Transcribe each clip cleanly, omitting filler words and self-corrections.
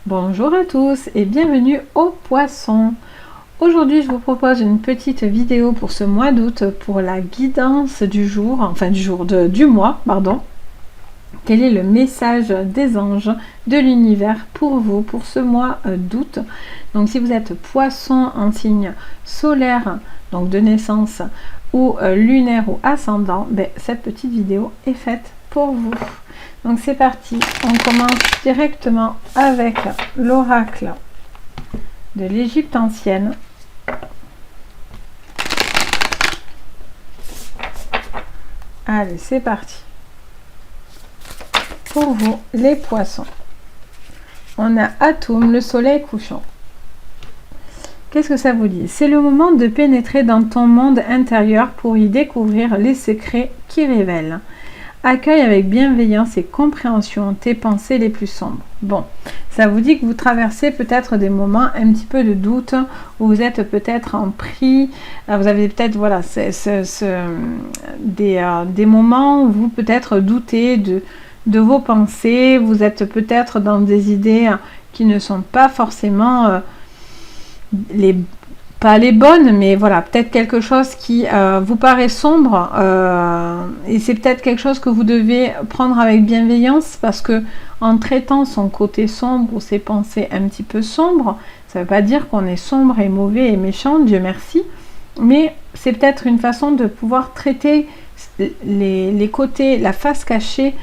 Bonjour à tous et bienvenue au Poisson. Aujourd'hui, je vous propose une petite vidéo pour ce mois d'août pour la guidance du jour, enfin du mois, pardon. Quel est le message des anges de l'univers pour vous pour ce mois d'août? Donc, si vous êtes Poisson en signe solaire, donc de naissance, ou lunaire ou ascendant, cette petite vidéo est faite pour vous. Donc c'est parti, on commence directement avec l'oracle de l'Égypte ancienne. Allez, c'est parti. Pour vous, les poissons, on a Atum, le soleil couchant. Qu'est-ce que ça vous dit? C'est le moment de pénétrer dans ton monde intérieur pour y découvrir les secrets qui révèlent. Accueille avec bienveillance et compréhension tes pensées les plus sombres. Bon, ça vous dit que vous traversez peut-être des moments un petit peu de doute, où vous êtes peut-être en pris, vous avez peut-être voilà, des moments où vous peut-être doutez de vos pensées, vous êtes peut-être dans des idées qui ne sont pas forcément pas les bonnes, mais voilà, peut-être quelque chose qui vous paraît sombre, et c'est peut-être quelque chose que vous devez prendre avec bienveillance, parce que en traitant son côté sombre ou ses pensées un petit peu sombres, ça ne veut pas dire qu'on est sombre et mauvais et méchant, Dieu merci, mais c'est peut-être une façon de pouvoir traiter les côtés, la face cachée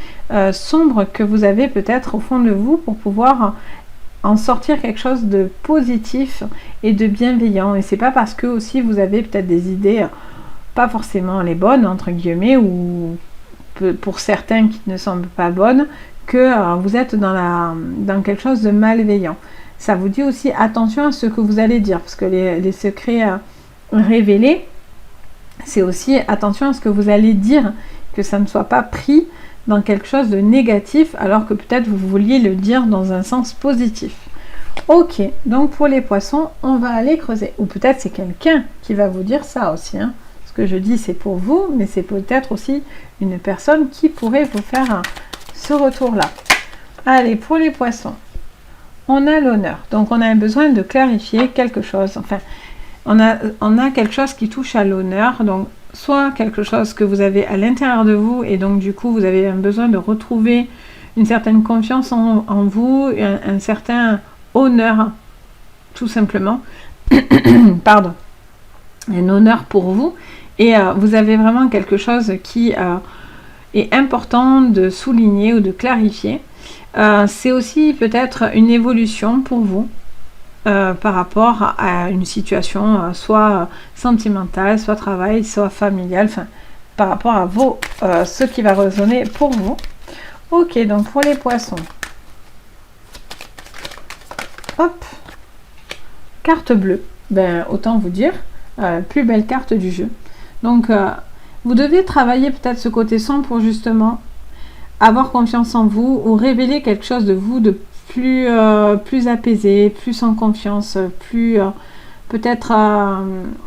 sombre que vous avez peut-être au fond de vous, pour pouvoir en sortir quelque chose de positif et de bienveillant. Et c'est pas parce que aussi vous avez peut-être des idées pas forcément les bonnes entre guillemets, ou pour certains qui ne semblent pas bonnes, que vous êtes dans quelque chose de malveillant. Ça vous dit aussi attention à ce que vous allez dire, parce que les secrets révélés, c'est aussi attention à ce que vous allez dire, que ça ne soit pas pris dans quelque chose de négatif, alors que peut-être vous vouliez le dire dans un sens positif. Ok, donc pour les poissons, on va aller creuser. Ou peut-être c'est quelqu'un qui va vous dire ça aussi. Ce que je dis, c'est pour vous, mais c'est peut-être aussi une personne qui pourrait vous faire ce retour-là. Allez, pour les poissons, on a l'honneur. Donc on a besoin de clarifier quelque chose. Enfin, on a quelque chose qui touche à l'honneur, donc soit quelque chose que vous avez à l'intérieur de vous, et donc du coup vous avez un besoin de retrouver une certaine confiance en vous, un certain honneur, tout simplement. Pardon, un honneur pour vous, et vous avez vraiment quelque chose qui est important de souligner ou de clarifier. C'est aussi peut-être une évolution pour vous, par rapport à une situation soit sentimentale, soit travail, soit familiale, enfin par rapport à vos ce qui va résonner pour vous. Ok, donc pour les poissons, hop, carte bleue, autant vous dire plus belle carte du jeu. Donc vous devez travailler peut-être ce côté sombre pour justement avoir confiance en vous, ou révéler quelque chose de vous de plus apaisé, plus en confiance, plus peut-être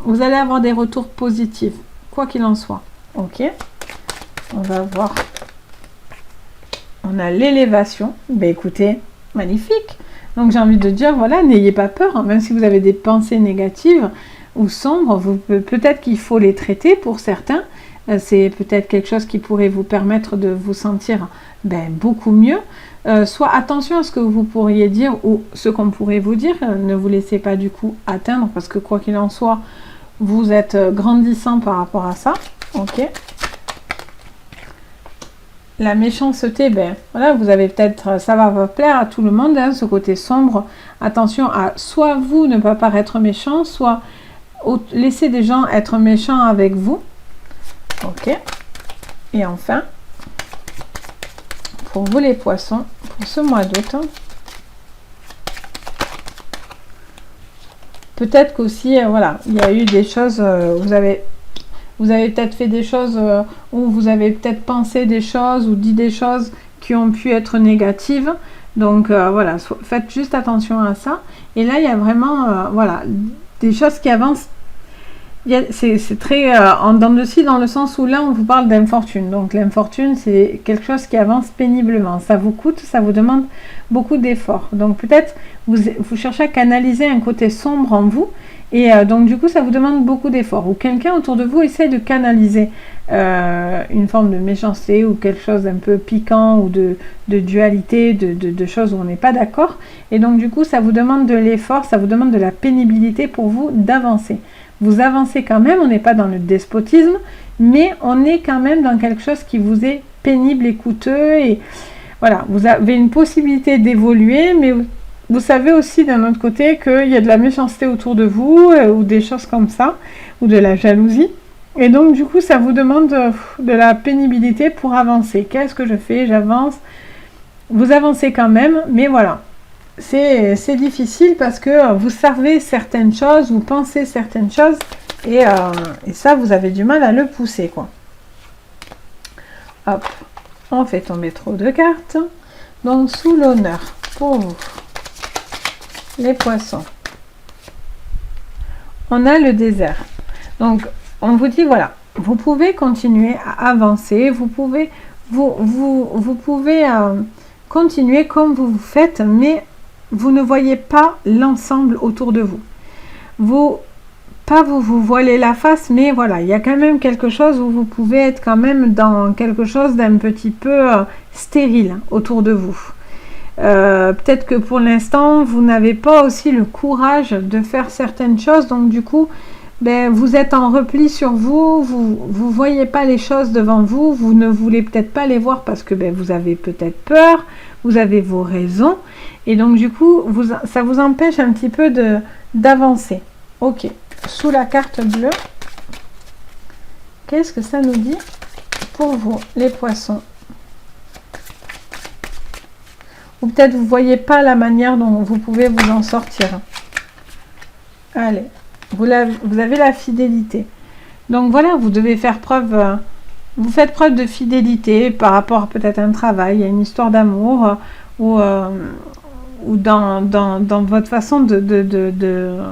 vous allez avoir des retours positifs, quoi qu'il en soit. Ok, on va voir. On a l'élévation. Écoutez, magnifique. Donc j'ai envie de dire, voilà, n'ayez pas peur, même si vous avez des pensées négatives ou sombres, peut-être qu'il faut les traiter pour certains. C'est peut-être quelque chose qui pourrait vous permettre de vous sentir beaucoup mieux. Soit attention à ce que vous pourriez dire, ou ce qu'on pourrait vous dire. Ne vous laissez pas du coup atteindre, parce que quoi qu'il en soit, vous êtes grandissant par rapport à ça. Ok. La méchanceté, voilà, vous avez peut-être, ça va pas plaire à tout le monde, ce côté sombre. Attention à soit vous ne pas paraître méchant, soit laisser des gens être méchants avec vous. Ok. Et enfin, pour vous les poissons, pour ce mois d'août, peut-être qu'aussi, voilà, il y a eu des choses, vous avez peut-être fait des choses où vous avez peut-être pensé des choses ou dit des choses qui ont pu être négatives. Donc voilà, faites juste attention à ça. Et là, il y a vraiment voilà, des choses qui avancent. c'est très en dents de scie dans le sens où là on vous parle d'infortune. Donc l'infortune c'est quelque chose qui avance péniblement. Ça vous coûte, ça vous demande beaucoup d'efforts. Donc peut-être vous cherchez à canaliser un côté sombre en vous et donc du coup ça vous demande beaucoup d'efforts. Ou quelqu'un autour de vous essaie de canaliser une forme de méchanceté ou quelque chose d'un peu piquant ou de dualité, de choses où on n'est pas d'accord. Et donc du coup ça vous demande de l'effort, ça vous demande de la pénibilité pour vous d'avancer. Vous avancez quand même, on n'est pas dans le despotisme, mais on est quand même dans quelque chose qui vous est pénible et coûteux. Et voilà, vous avez une possibilité d'évoluer, mais vous savez aussi d'un autre côté qu'il y a de la méchanceté autour de vous, ou des choses comme ça, ou de la jalousie. Et donc du coup, ça vous demande de la pénibilité pour avancer. Qu'est-ce que je fais? J'avance. Vous avancez quand même, mais voilà. C'est difficile parce que vous savez certaines choses, vous pensez certaines choses et ça vous avez du mal à le pousser quoi. Hop, on fait tomber trop de cartes. Donc sous l'honneur pour vous, les poissons, on a le désert. Donc on vous dit voilà, vous pouvez continuer à avancer, vous pouvez continuer comme vous faites, mais vous ne voyez pas l'ensemble autour de vous. Vous voilez la face, mais voilà, il y a quand même quelque chose où vous pouvez être quand même dans quelque chose d'un petit peu stérile autour de vous. Peut-être que pour l'instant, vous n'avez pas aussi le courage de faire certaines choses, donc du coup, vous êtes en repli sur vous, vous voyez pas les choses devant vous, vous ne voulez peut-être pas les voir parce que vous avez peut-être peur, vous avez vos raisons, et donc du coup, ça vous empêche un petit peu d'avancer. Ok, sous la carte bleue, qu'est-ce que ça nous dit pour vous, les poissons? Ou peut-être vous ne voyez pas la manière dont vous pouvez vous en sortir. Allez, vous avez la fidélité. Donc voilà, vous devez faire preuve, vous faites preuve de fidélité par rapport à peut-être un travail, à une histoire d'amour, ou dans votre façon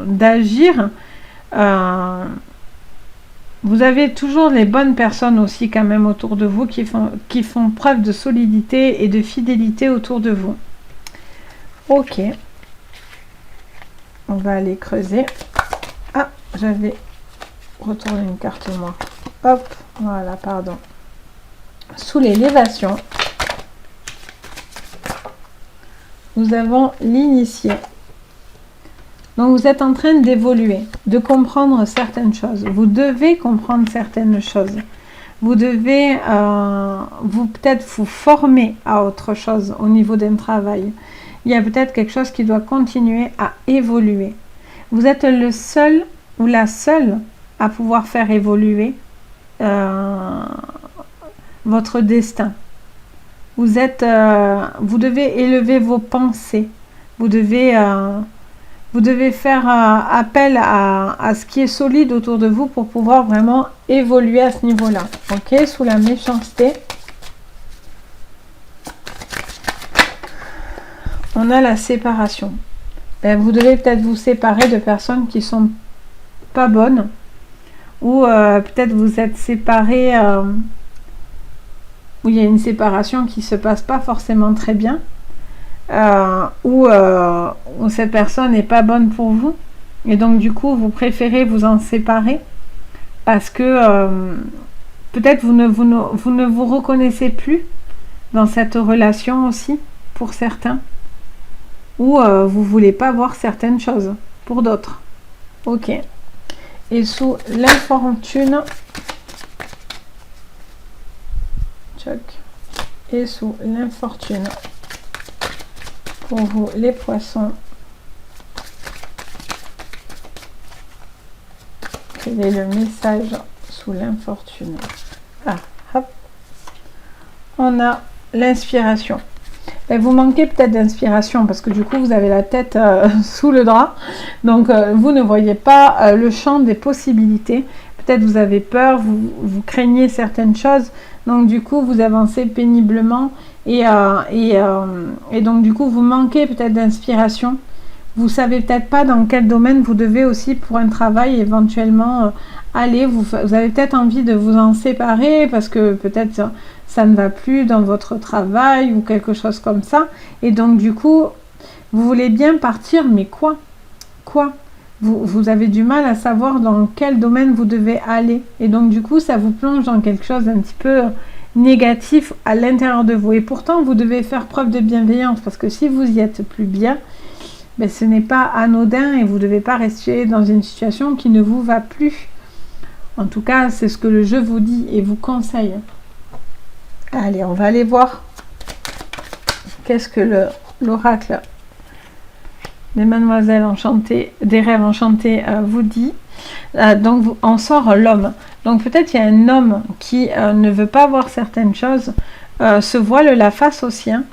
d'agir. Vous avez toujours les bonnes personnes aussi quand même autour de vous qui font preuve de solidité et de fidélité autour de vous. Ok. On va aller creuser. Ah, j'avais retourné une carte moi. Hop, voilà, pardon. Sous l'élévation, nous avons l'initié. Donc vous êtes en train d'évoluer, de comprendre certaines choses. Vous devez comprendre certaines choses. Vous devez peut-être vous former à autre chose au niveau d'un travail. Il y a peut-être quelque chose qui doit continuer à évoluer. Vous êtes le seul ou la seule à pouvoir faire évoluer votre destin. Vous devez élever vos pensées. Vous devez faire appel à ce qui est solide autour de vous pour pouvoir vraiment évoluer à ce niveau-là. Ok, sous la méchanceté, on a la séparation. Vous devez peut-être vous séparer de personnes qui sont pas bonnes, ou peut-être vous êtes séparés où il y a une séparation qui se passe pas forcément très bien. Où cette personne n'est pas bonne pour vous et donc du coup vous préférez vous en séparer parce que peut-être vous ne vous reconnaissez plus dans cette relation aussi pour certains, ou vous voulez pas voir certaines choses pour d'autres. Ok, et sous l'infortune, et sous l'infortune pour vous, les poissons, quel est le message sous l'infortune? Ah, hop, on a l'inspiration. Vous manquez peut-être d'inspiration parce que du coup vous avez la tête sous le drap, donc vous ne voyez pas le champ des possibilités. Peut-être vous avez peur, vous craignez certaines choses, donc du coup vous avancez péniblement. Et donc du coup vous manquez peut-être d'inspiration. Vous savez peut-être pas dans quel domaine vous devez aussi pour un travail éventuellement allez, vous avez peut-être envie de vous en séparer parce que peut-être ça ne va plus dans votre travail ou quelque chose comme ça. Et donc du coup, vous voulez bien partir, mais quoi? Vous avez du mal à savoir dans quel domaine vous devez aller. Et donc du coup, ça vous plonge dans quelque chose d'un petit peu négatif à l'intérieur de vous. Et pourtant, vous devez faire preuve de bienveillance parce que si vous y êtes plus bien, ben, ce n'est pas anodin et vous ne devez pas rester dans une situation qui ne vous va plus. En tout cas, c'est ce que le jeu vous dit et vous conseille. Allez, on va aller voir qu'est-ce que l'oracle des mademoiselles enchantées, des rêves enchantés vous dit. Donc, on sort l'homme. Donc, peut-être il y a un homme qui ne veut pas voir certaines choses, se voile la face au sien,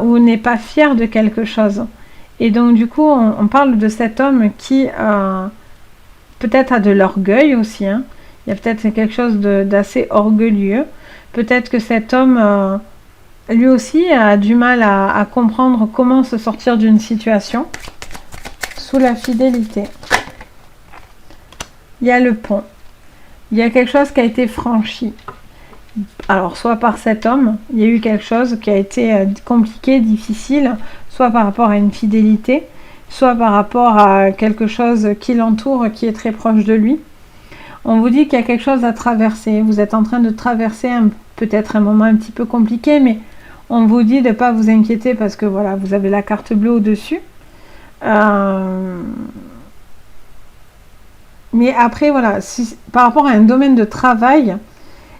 ou n'est pas fier de quelque chose. Et donc, du coup, on parle de cet homme qui peut-être a de l'orgueil aussi. Hein. Il y a peut-être quelque chose d'assez orgueilleux. Peut-être que cet homme... lui aussi a du mal à comprendre comment se sortir d'une situation sous la fidélité. Il y a le pont. Il y a quelque chose qui a été franchi. Alors, soit par cet homme, il y a eu quelque chose qui a été compliqué, difficile, soit par rapport à une fidélité, soit par rapport à quelque chose qui l'entoure, qui est très proche de lui. On vous dit qu'il y a quelque chose à traverser. Vous êtes en train de traverser peut-être un moment un petit peu compliqué, mais on vous dit de ne pas vous inquiéter parce que voilà, vous avez la carte bleue au-dessus. Mais après, voilà, par rapport à un domaine de travail,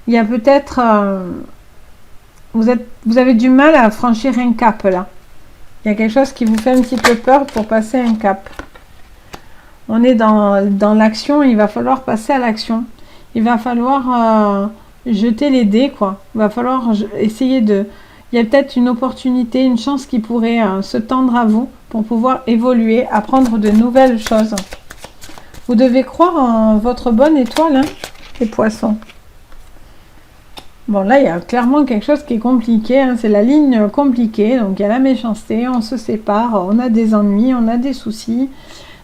il y a peut-être... vous avez du mal à franchir un cap là. Il y a quelque chose qui vous fait un petit peu peur pour passer un cap. On est dans l'action, il va falloir passer à l'action. Il va falloir jeter les dés, quoi. Il va falloir essayer de... Il y a peut-être une opportunité, une chance qui pourrait se tendre à vous pour pouvoir évoluer, apprendre de nouvelles choses. Vous devez croire en votre bonne étoile, hein, les poissons. Bon, là, il y a clairement quelque chose qui est compliqué. Hein, c'est la ligne compliquée. Donc, il y a la méchanceté, on se sépare, on a des ennuis, on a des soucis.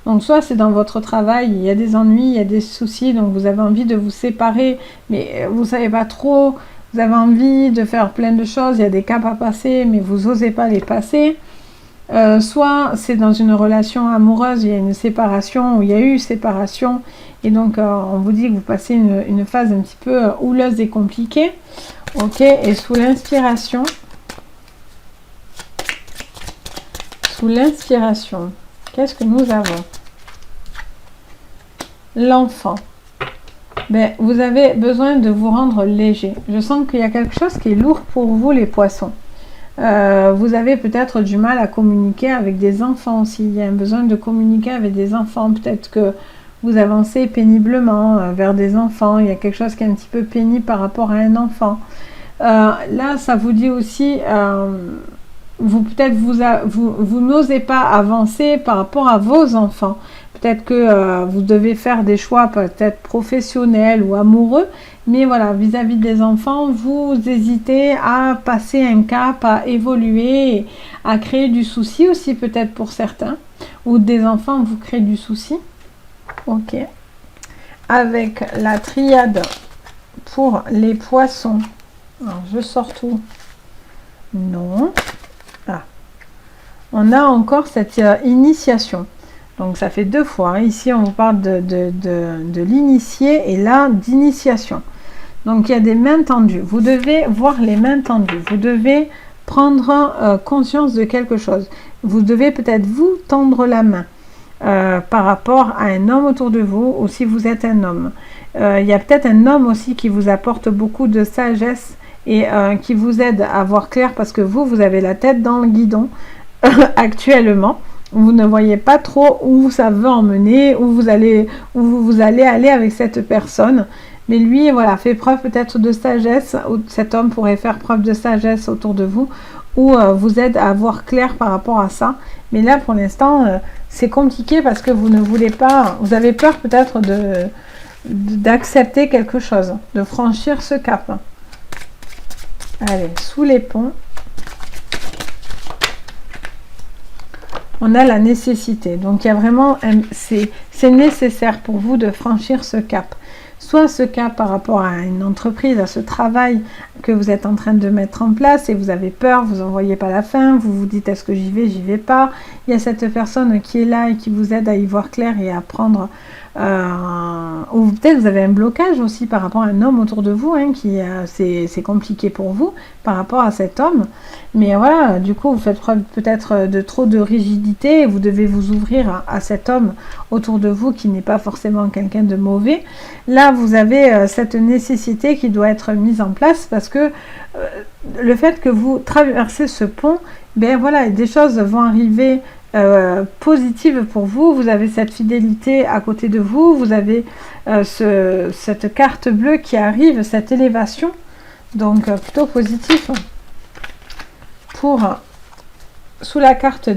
Donc, soit c'est dans votre travail, il y a des ennuis, il y a des soucis, donc vous avez envie de vous séparer, mais vous ne savez pas trop... Vous avez envie de faire plein de choses, il y a des caps à passer, mais vous n'osez pas les passer. Soit c'est dans une relation amoureuse, il y a une séparation, ou il y a eu séparation, et donc on vous dit que vous passez une phase un petit peu houleuse et compliquée. Ok, et sous l'inspiration, qu'est-ce que nous avons? L'enfant. Ben, vous avez besoin de vous rendre léger. Je sens qu'il y a quelque chose qui est lourd pour vous, les poissons. Vous avez peut-être du mal à communiquer avec des enfants aussi. Il y a un besoin de communiquer avec des enfants. Peut-être que vous avancez péniblement vers des enfants. Il y a quelque chose qui est un petit peu pénible par rapport à un enfant. Là, ça vous dit aussi... vous n'osez pas avancer par rapport à vos enfants. Peut-être que vous devez faire des choix peut-être professionnels ou amoureux, mais voilà, vis-à-vis des enfants, vous hésitez à passer un cap, à évoluer, à créer du souci aussi peut-être pour certains, ou des enfants vous créent du souci. Ok. Avec la triade pour les poissons. Alors, je sors tout. Non. Ah. On a encore cette initiation. Donc ça fait 2 fois. Hein. Ici, on vous parle de l'initié et là, d'initiation. Donc il y a des mains tendues. Vous devez voir les mains tendues. Vous devez prendre conscience de quelque chose. Vous devez peut-être vous tendre la main par rapport à un homme autour de vous ou si vous êtes un homme. Il y a peut-être un homme aussi qui vous apporte beaucoup de sagesse et qui vous aide à voir clair parce que vous avez la tête dans le guidon actuellement. Vous ne voyez pas trop où ça veut emmener, où vous allez aller avec cette personne. Mais lui, voilà, fait preuve peut-être de sagesse. Cet homme pourrait faire preuve de sagesse autour de vous ou vous aide à voir clair par rapport à ça. Mais là, pour l'instant, c'est compliqué parce que vous ne voulez pas... Vous avez peur peut-être d'accepter quelque chose, de franchir ce cap. Allez, sous les ponts. On a la nécessité. Donc, il y a vraiment... C'est nécessaire pour vous de franchir ce cap. soit ce cas par rapport à une entreprise, à ce travail que vous êtes en train de mettre en place et vous avez peur, vous n'en voyez pas la fin, vous vous dites est-ce que j'y vais pas. Il y a cette personne qui est là et qui vous aide à y voir clair et à prendre... ou peut-être vous avez un blocage aussi par rapport à un homme autour de vous, hein, qui c'est compliqué pour vous par rapport à cet homme, mais voilà, du coup vous faites preuve peut-être de trop de rigidité et vous devez vous ouvrir à cet homme autour de vous qui n'est pas forcément quelqu'un de mauvais. Là vous avez cette nécessité qui doit être mise en place parce que le fait que vous traversez ce pont, ben voilà, des choses vont arriver positive pour vous, vous avez cette fidélité à côté de vous, vous avez cette carte bleue qui arrive, cette élévation, donc plutôt positif. Sous la carte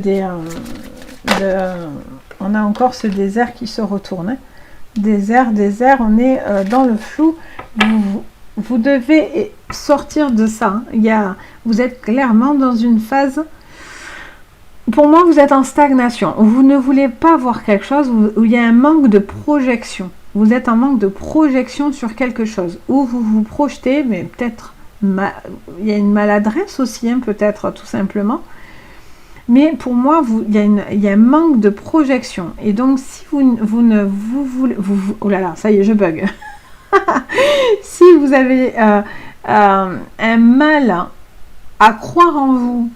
on a encore ce désert qui se retourne, hein. Désert, on est dans le flou, vous devez sortir de ça, hein. Vous êtes clairement dans une phase... Pour moi, vous êtes en stagnation. Vous ne voulez pas voir quelque chose où il y a un manque de projection. Vous êtes en manque de projection sur quelque chose. Où vous vous projetez, mais peut-être... il y a une maladresse aussi, hein, peut-être, tout simplement. Mais pour moi, il y a un manque de projection. Et donc, si vous ne voulez... oh là là, ça y est, je bug. Si vous avez un mal à croire en vous,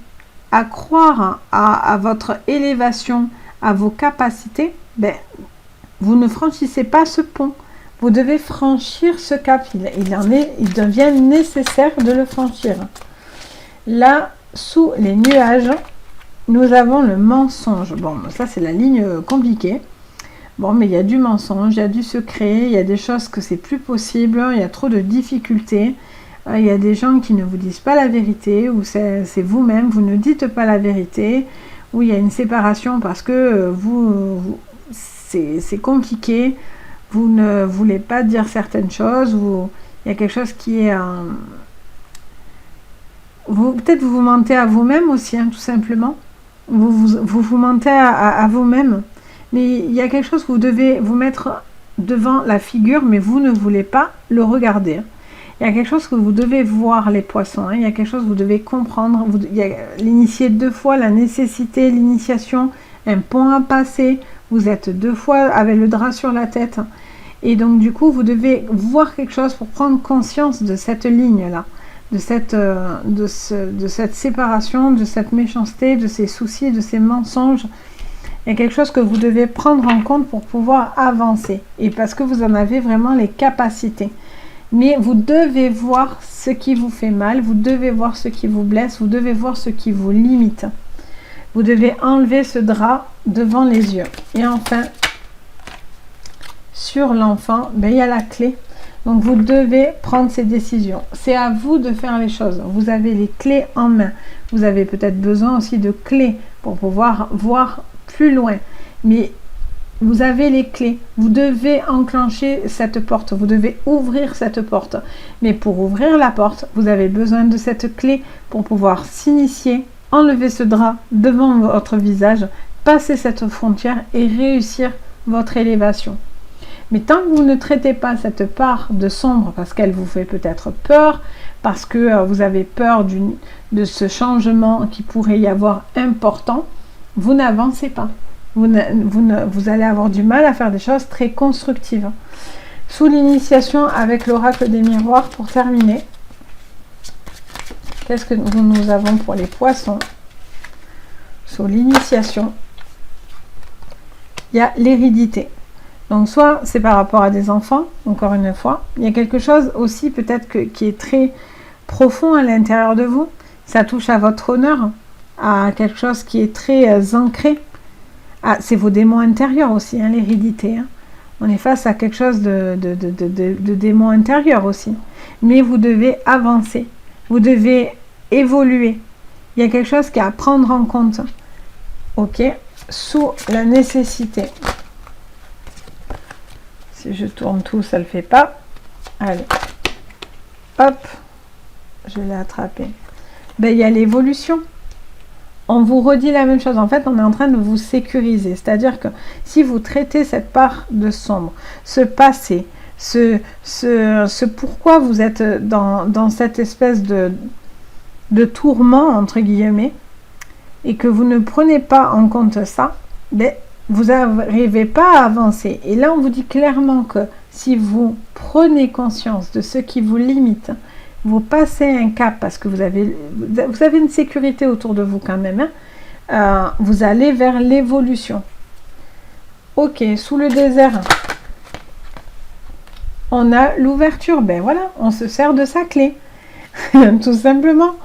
à croire à votre élévation, à vos capacités, ben, vous ne franchissez pas ce pont. Vous devez franchir ce cap. Il devient nécessaire de le franchir. Là, sous les nuages, nous avons le mensonge. Bon, ça c'est la ligne compliquée. Bon, mais il y a du mensonge, il y a du secret, il y a des choses que c'est plus possible, il y a trop de difficultés. Il y a des gens qui ne vous disent pas la vérité, ou c'est vous-même, vous ne dites pas la vérité, ou il y a une séparation parce que c'est compliqué, vous ne voulez pas dire certaines choses, ou il y a quelque chose qui est... peut-être vous mentez à vous-même aussi, hein, tout simplement. Vous mentez à vous-même, mais il y a quelque chose que vous devez vous mettre devant la figure, mais vous ne voulez pas le regarder. Il y a quelque chose que vous devez voir, les poissons, hein. Il y a quelque chose que vous devez comprendre. Il y a l'initier 2 fois, la nécessité, l'initiation, un pont à passer. Vous êtes 2 fois avec le drap sur la tête. Et donc, du coup, vous devez voir quelque chose pour prendre conscience de cette ligne-là, de cette séparation, de cette méchanceté, de ces soucis, de ces mensonges. Il y a quelque chose que vous devez prendre en compte pour pouvoir avancer. Et parce que vous en avez vraiment les capacités. Mais vous devez voir ce qui vous fait mal, vous devez voir ce qui vous blesse, vous devez voir ce qui vous limite. Vous devez enlever ce drap devant les yeux. Et enfin, sur l'enfant, ben, il y a la clé. Donc vous devez prendre ces décisions. C'est à vous de faire les choses. Vous avez les clés en main. Vous avez peut-être besoin aussi de clés pour pouvoir voir plus loin. Mais vous avez les clés, vous devez enclencher cette porte, vous devez ouvrir cette porte. Mais pour ouvrir la porte, vous avez besoin de cette clé pour pouvoir s'initier, enlever ce drap devant votre visage, passer cette frontière et réussir votre élévation. Mais tant que vous ne traitez pas cette part de sombre, parce qu'elle vous fait peut-être peur, parce que vous avez peur de ce changement qui pourrait y avoir important, vous n'avancez pas. Vous allez avoir du mal à faire des choses très constructives. Sous l'initiation avec l'oracle des miroirs, pour terminer, qu'est-ce que nous avons pour les poissons? Sous l'initiation, il y a l'hérédité. Donc soit c'est par rapport à des enfants, encore une fois, il y a quelque chose aussi peut-être qui est très profond à l'intérieur de vous. Ça touche à votre honneur, à quelque chose qui est très ancré. Ah, c'est vos démons intérieurs aussi, hein, l'hérédité. Hein. On est face à quelque chose de démons intérieurs aussi. Mais vous devez avancer. Vous devez évoluer. Il y a quelque chose qui est à prendre en compte. Ok. Sous la nécessité. Si je tourne tout, ça ne le fait pas. Allez. Hop. Je l'ai attrapé. Ben, il y a l'évolution. On vous redit la même chose. En fait, on est en train de vous sécuriser. C'est-à-dire que si vous traitez cette part de sombre, ce passé, ce pourquoi vous êtes dans cette espèce de tourment, entre guillemets, et que vous ne prenez pas en compte ça, ben, vous n'arrivez pas à avancer. Et là, on vous dit clairement que si vous prenez conscience de ce qui vous limite, vous passez un cap parce que vous avez une sécurité autour de vous quand même, hein, vous allez vers l'évolution. Ok, sous le désert, on a l'ouverture. Ben voilà, on se sert de sa clé, tout simplement.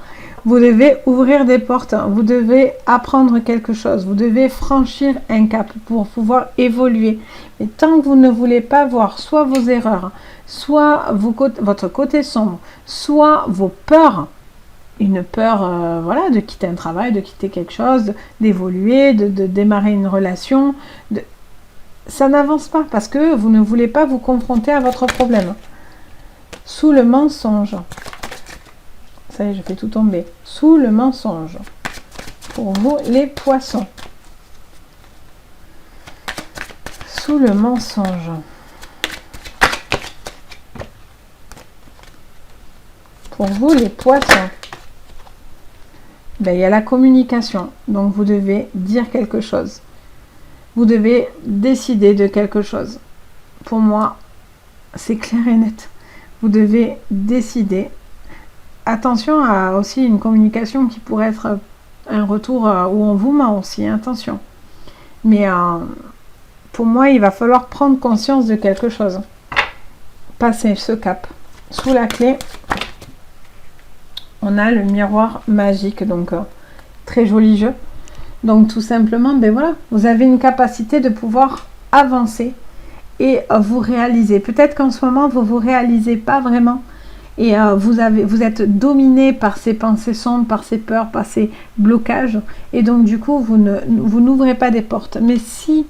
Vous devez ouvrir des portes, vous devez apprendre quelque chose, vous devez franchir un cap pour pouvoir évoluer. Mais tant que vous ne voulez pas voir soit vos erreurs, soit votre côté sombre, soit vos peurs, une peur voilà, de quitter un travail, de quitter quelque chose, d'évoluer, de démarrer une relation, ça n'avance pas parce que vous ne voulez pas vous confronter à votre problème. Sous le mensonge. Ça y est, je fais tout tomber. Sous le mensonge. Pour vous, les poissons. Sous le mensonge. Pour vous, les poissons. Ben, il y a la communication. Donc, vous devez dire quelque chose. Vous devez décider de quelque chose. Pour moi, c'est clair et net. Vous devez décider. Attention à aussi une communication qui pourrait être un retour où on vous ment aussi, attention. Mais pour moi, il va falloir prendre conscience de quelque chose. Passer ce cap. Sous la clé, on a le miroir magique, donc très joli jeu. Donc tout simplement, ben voilà, vous avez une capacité de pouvoir avancer et vous réaliser. Peut-être qu'en ce moment, vous ne vous réalisez pas vraiment. Et vous êtes dominé par ces pensées sombres, par ces peurs, par ces blocages. Et donc, du coup, vous n'ouvrez pas des portes. Mais si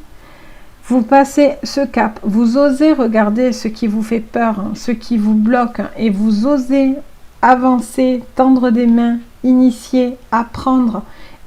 vous passez ce cap, vous osez regarder ce qui vous fait peur, ce qui vous bloque, et vous osez avancer, tendre des mains, initier, apprendre,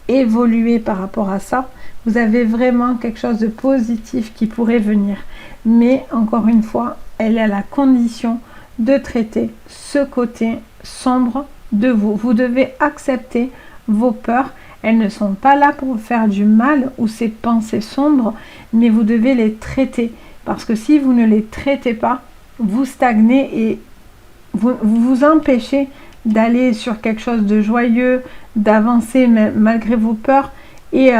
évoluer par rapport à ça, vous avez vraiment quelque chose de positif qui pourrait venir. Mais, encore une fois, elle est à la condition de traiter ce côté sombre de vous. Vous devez accepter vos peurs. Elles ne sont pas là pour vous faire du mal ou ces pensées sombres, mais vous devez les traiter. Parce que si vous ne les traitez pas, vous stagnez et vous empêchez d'aller sur quelque chose de joyeux, d'avancer malgré vos peurs et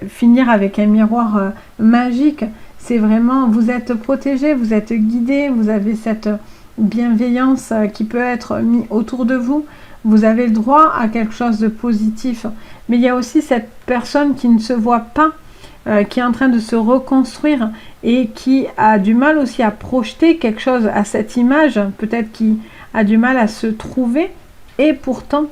finir avec un miroir magique. C'est vraiment, vous êtes protégé, vous êtes guidé, vous avez cette bienveillance qui peut être mise autour de vous. Vous avez le droit à quelque chose de positif. Mais il y a aussi cette personne qui ne se voit pas, qui est en train de se reconstruire et qui a du mal aussi à projeter quelque chose à cette image, peut-être qui a du mal à se trouver, et pourtant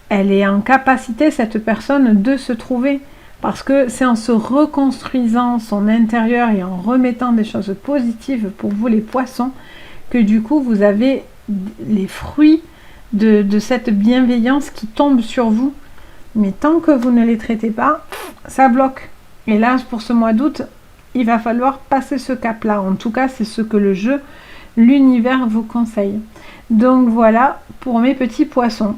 elle est en capacité, cette personne, de se trouver, parce que c'est en se reconstruisant son intérieur et en remettant des choses positives pour vous les poissons, que du coup vous avez les fruits de cette bienveillance qui tombe sur vous. Mais tant que vous ne les traitez pas, ça bloque. Et là, pour ce mois d'août, il va falloir passer ce cap-là. En tout cas, c'est ce que le jeu, l'univers vous conseille. Donc voilà pour mes petits poissons.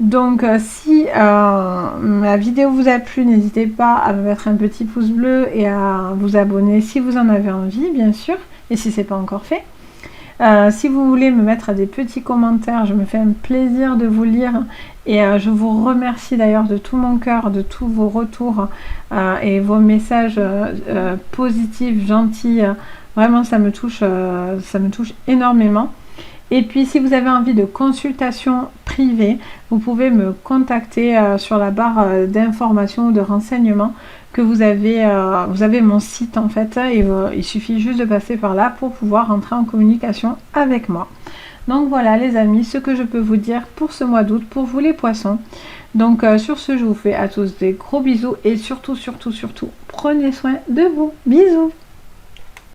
Donc si ma vidéo vous a plu, n'hésitez pas à me mettre un petit pouce bleu et à vous abonner si vous en avez envie, bien sûr, et si ce n'est pas encore fait. Si vous voulez me mettre des petits commentaires, je me fais un plaisir de vous lire et je vous remercie d'ailleurs de tout mon cœur, de tous vos retours et vos messages positifs, gentils. Vraiment, ça me touche énormément. Et puis, si vous avez envie de consultation privée, vous pouvez me contacter sur la barre d'informations ou de renseignements que vous avez mon site en fait, et il suffit juste de passer par là pour pouvoir entrer en communication avec moi. Donc voilà les amis, ce que je peux vous dire pour ce mois d'août, pour vous les poissons. Donc sur ce, je vous fais à tous des gros bisous et surtout, prenez soin de vous. Bisous!